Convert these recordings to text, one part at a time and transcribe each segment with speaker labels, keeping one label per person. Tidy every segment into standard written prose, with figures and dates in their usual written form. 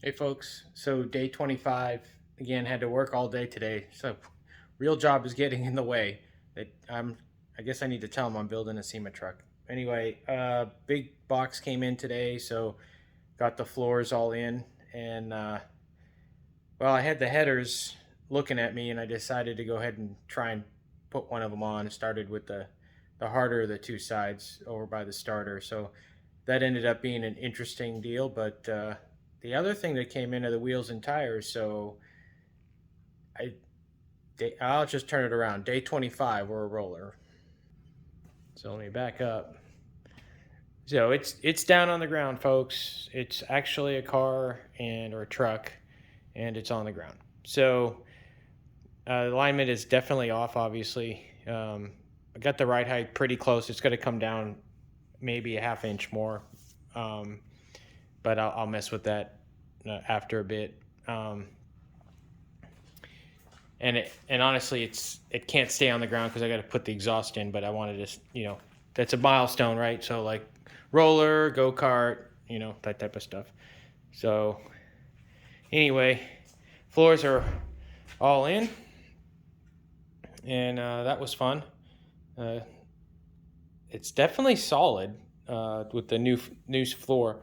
Speaker 1: Hey folks, so day 25, again, had to work all day today. So real job is getting in the way. I guess I need to tell them I'm building a SEMA truck. Anyway, big box came in today, so got the floors all in and well, I had the headers looking at me and I decided to go ahead and try and put one of them on. Started with the harder of the two sides over by the starter. So that ended up being an interesting deal, but the other thing that came in are the wheels and tires. So I I'll just turn it around. Day 25, we're a roller. So let me back up. So it's down on the ground, folks. It's actually a car and or a truck, and it's on the ground. So alignment is definitely off. Obviously, I got the ride height pretty close. It's going to come down maybe a half inch more, um, but I'll mess with that after a bit. And honestly, it can't stay on the ground because I got to put the exhaust in. But I wanted to, that's a milestone, right? So like roller, go kart, that type of stuff. So anyway, floors are all in, and that was fun. Uh, it's definitely solid with the new floor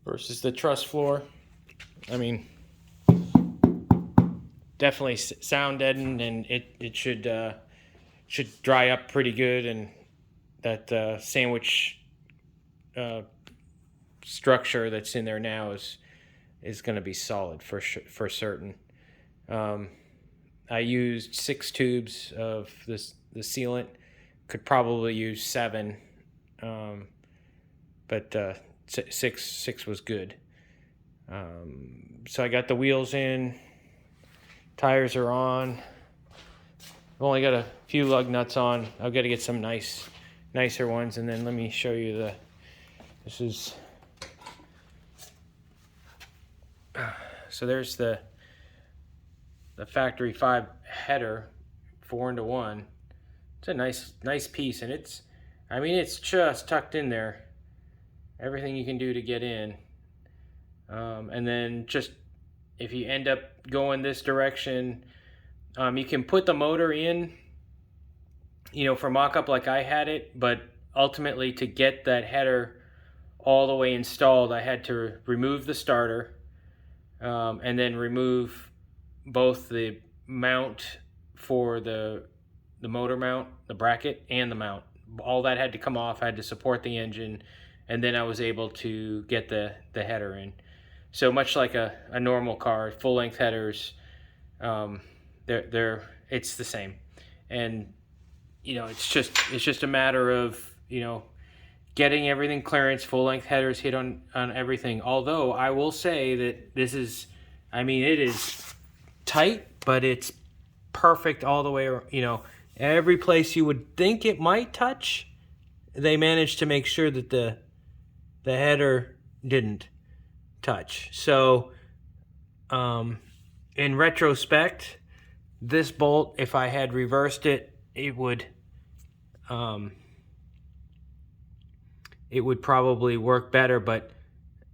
Speaker 1: versus the truss floor. I mean, definitely sound deadened, and it should dry up pretty good, and that sandwich uh, structure that's in there now is going to be solid for certain. Um, I used 6 tubes of the sealant. Could probably use 7, but six was good. So I got the wheels in, tires are on. I've only got a few lug nuts on. I've got to get some nicer ones, and then let me show you this is, so there's the factory 5 header, 4-into-1. It's a nice piece, and it's just tucked in there. Everything you can do to get in, and then just if you end up going this direction, you can put the motor in, for mock-up like I had it, but ultimately to get that header all the way installed, I had to remove the starter, and then remove both the mount for the motor mount, the bracket, and the mount. All that had to come off. I had to support the engine, and then I was able to get the header in. So much like a normal car, full length headers, it's the same, and it's just a matter of getting everything clearance, full length headers hit on everything. Although I will say that this is, it is tight, but it's perfect all the way. Every place you would think it might touch, they managed to make sure that the header didn't touch. So, in retrospect, this bolt, if I had reversed it, it would probably work better, but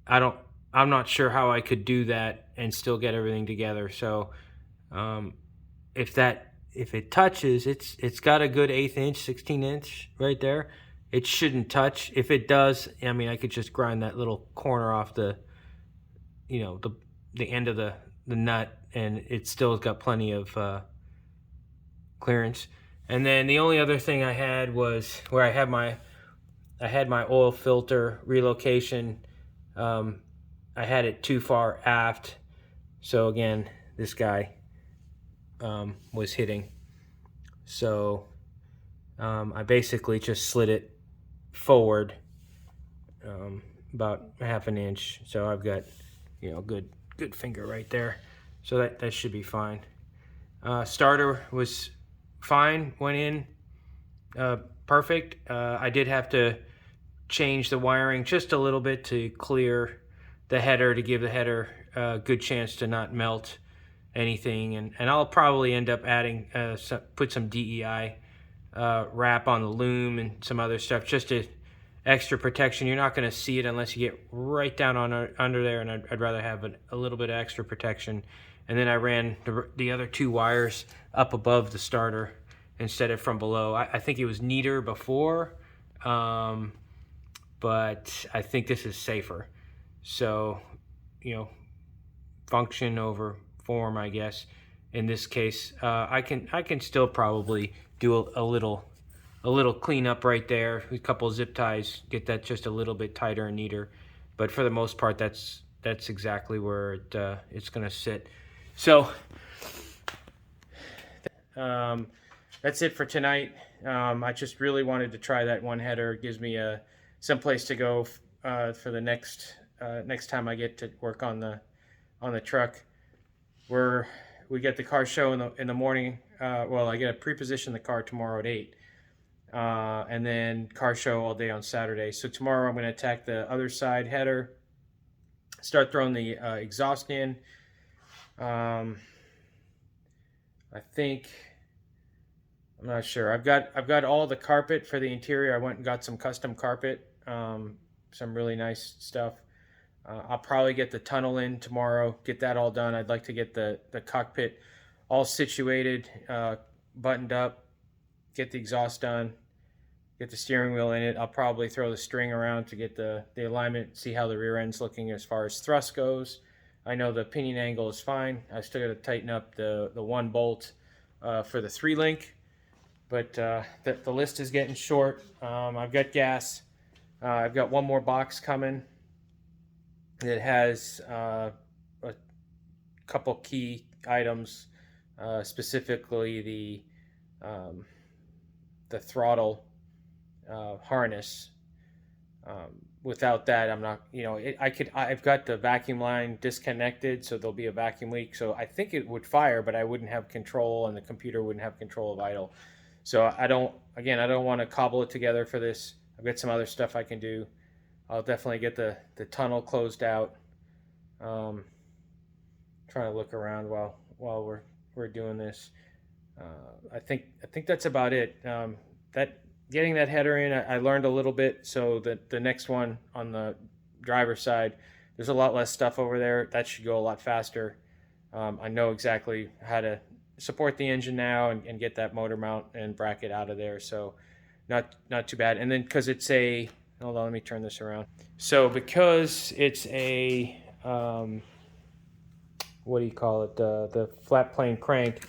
Speaker 1: I'm not sure how I could do that and still get everything together. So, if it touches, it's got a good 1/8 inch, 16 inch right there. It shouldn't touch. If it does, I could just grind that little corner off the end of the nut, and it still's got plenty of clearance. And then the only other thing I had was where I had my oil filter relocation. I had it too far aft, so again, this guy was hitting. So I basically just slid it forward about 1/2 inch. So I've got good finger right there. So that should be fine. Starter was fine, went in perfect. I did have to change the wiring just a little bit to clear the header, to give the header a good chance to not melt anything, and I'll probably end up adding put some DEI wrap on the loom and some other stuff just to extra protection. You're not going to see it unless you get right down on under there, and I'd rather have a little bit of extra protection. And then I ran the other 2 wires up above the starter instead of from below. I think it was neater before, but I think this is safer. So, you know, function over form, I guess. In this case, I can still probably do a little cleanup right there, a couple zip ties, get that just a little bit tighter and neater. But for the most part, that's exactly where it's going to sit. So that's it for tonight. I just really wanted to try that one header. It gives me some place to go for the next time I get to work on the truck. We get the car show in the morning. Well, I get to pre-position the car tomorrow at 8. And then car show all day on Saturday. So tomorrow I'm going to attack the other side header, start throwing the exhaust in. I think, I'm not sure. I've got all the carpet for the interior. I went and got some custom carpet, some really nice stuff. I'll probably get the tunnel in tomorrow, get that all done. I'd like to get the cockpit all situated, buttoned up, get the exhaust done, get the steering wheel in it. I'll probably throw the string around to get the alignment, see how the rear end's looking as far as thrust goes. I know the pinion angle is fine. I still got to tighten up the 1 bolt for the 3-link, but the list is getting short. I've got gas. I've got one more box coming. It has a couple key items, specifically the throttle harness. Without that, I'm not, I've got the vacuum line disconnected, so there'll be a vacuum leak. So I think it would fire, but I wouldn't have control, and the computer wouldn't have control of idle. So I don't want to cobble it together for this. I've got some other stuff I can do. I'll definitely get the tunnel closed out. Trying to look around while we're doing this. I think that's about it. Getting that header in, I learned a little bit, so that the next one on the driver's side, there's a lot less stuff over there. That should go a lot faster. I know exactly how to support the engine now and get that motor mount and bracket out of there, so not too bad. And then because it's a, hold on, let me turn this around. So because it's a, what do you call it, the flat plane crank,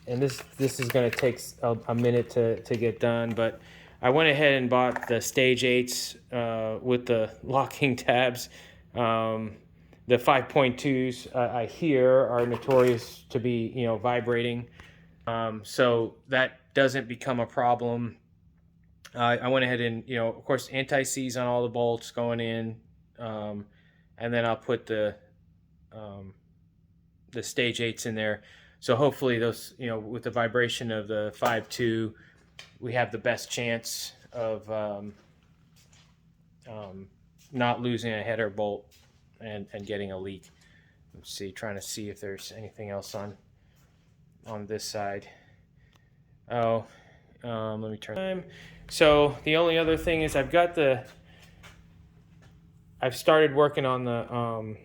Speaker 1: and this is going to take a minute to get done, but I went ahead and bought the stage 8s with the locking tabs. The 5.2s I hear are notorious to be, vibrating, so that doesn't become a problem. I went ahead and, of course, anti-seize on all the bolts going in, and then I'll put the stage 8s in there. So hopefully those, with the vibration of the 5.2, we have the best chance of not losing a header bolt and getting a leak. Let's see, trying to see if there's anything else on this side. Oh, let me turn. So the only other thing is I've started working on the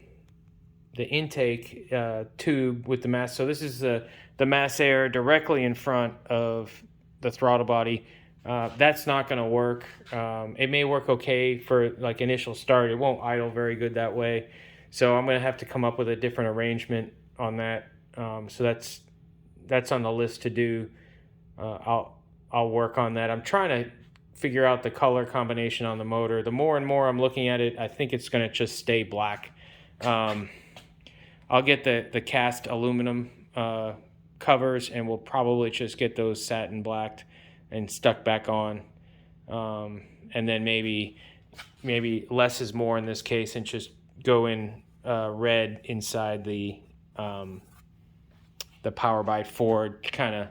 Speaker 1: intake tube with the mass. So this is the mass air directly in front of the throttle body. That's not going to work. It may work okay for like initial start. It won't idle very good that way. So I'm going to have to come up with a different arrangement on that. So that's on the list to do. I'll work on that. I'm trying to figure out the color combination on the motor. The more and more I'm looking at it, I think it's going to just stay black. I'll get the cast aluminum covers, and we'll probably just get those satin blacked and stuck back on. And then maybe less is more in this case, and just go in red inside the Power by Ford, kind of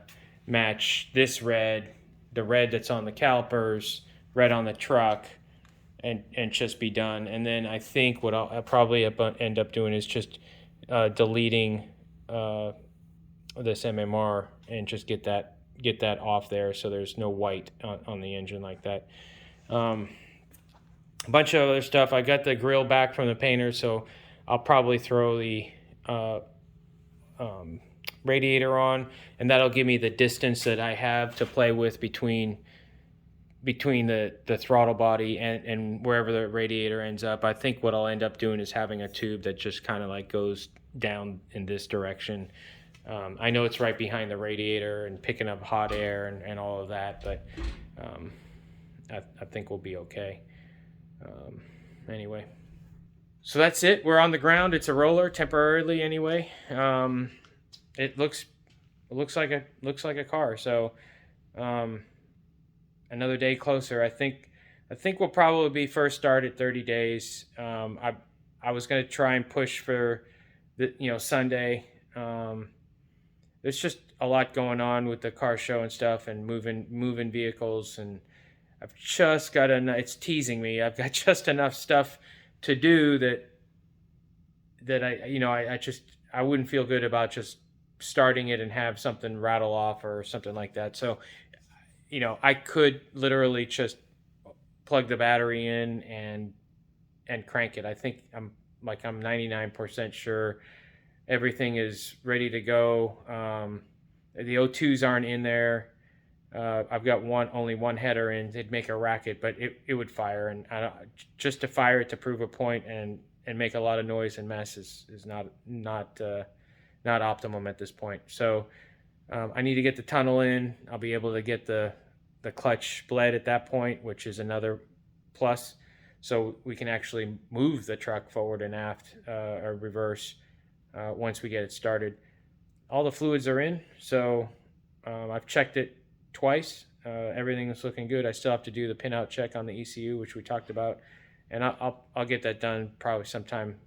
Speaker 1: match this red, the red that's on the calipers, red on the truck, and just be done. And then I think what I'll probably end up doing is just deleting this MMR and just get that off there, so there's no white on the engine like that. A bunch of other stuff. I got the grill back from the painter, so I'll probably throw the uh, radiator on, and that'll give me the distance that I have to play with between the throttle body and wherever the radiator ends up. I think what I'll end up doing is having a tube that just kind of like goes down in this direction. I know it's right behind the radiator and picking up hot air and all of that, but I think we'll be okay. Anyway, so that's it. We're on the ground. It's a roller temporarily anyway. It looks like a car. So another day closer. I think we'll probably be first start at 30 days. I was gonna try and push for the Sunday. There's just a lot going on with the car show and stuff, and moving vehicles, and I've just got it's teasing me. I've got just enough stuff to do that I wouldn't feel good about just starting it and have something rattle off or something like that. So, I could literally just plug the battery in and crank it. I think I'm 99% sure everything is ready to go. The O2s aren't in there. I've got only one header in. It'd make a racket, but it would fire, and just to fire it to prove a point and make a lot of noise and mess is not optimum at this point. So I need to get the tunnel in. I'll be able to get the clutch bled at that point, which is another plus. So we can actually move the truck forward and aft or reverse once we get it started. All the fluids are in, so I've checked it twice. Everything is looking good. I still have to do the pinout check on the ECU, which we talked about, and I'll get that done probably sometime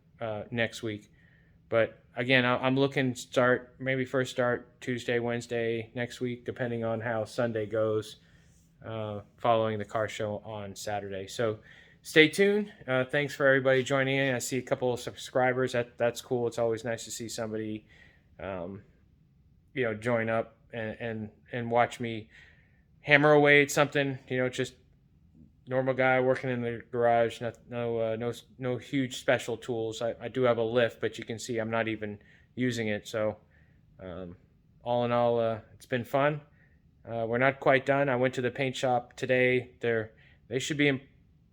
Speaker 1: next week. But again, I'm looking maybe first start Tuesday, Wednesday next week, depending on how Sunday goes, following the car show on Saturday. So stay tuned. Thanks for everybody joining in. I see a couple of subscribers. That's cool. It's always nice to see somebody, join up and watch me hammer away at something. Just normal guy working in the garage. No huge special tools. I do have a lift, but you can see I'm not even using it. So all in all, it's been fun. We're not quite done. I went to the paint shop today. They should be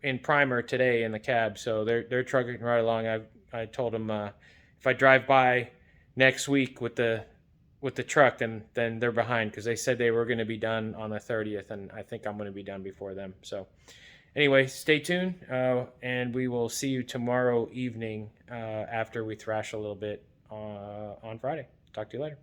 Speaker 1: in primer today in the cab, so they're trucking right along. I told them if I drive by next week with the truck, then they're behind, because they said they were going to be done on the 30th, and I think I'm going to be done before them. So anyway, stay tuned, and we will see you tomorrow evening after we thrash a little bit on Friday. Talk to you later.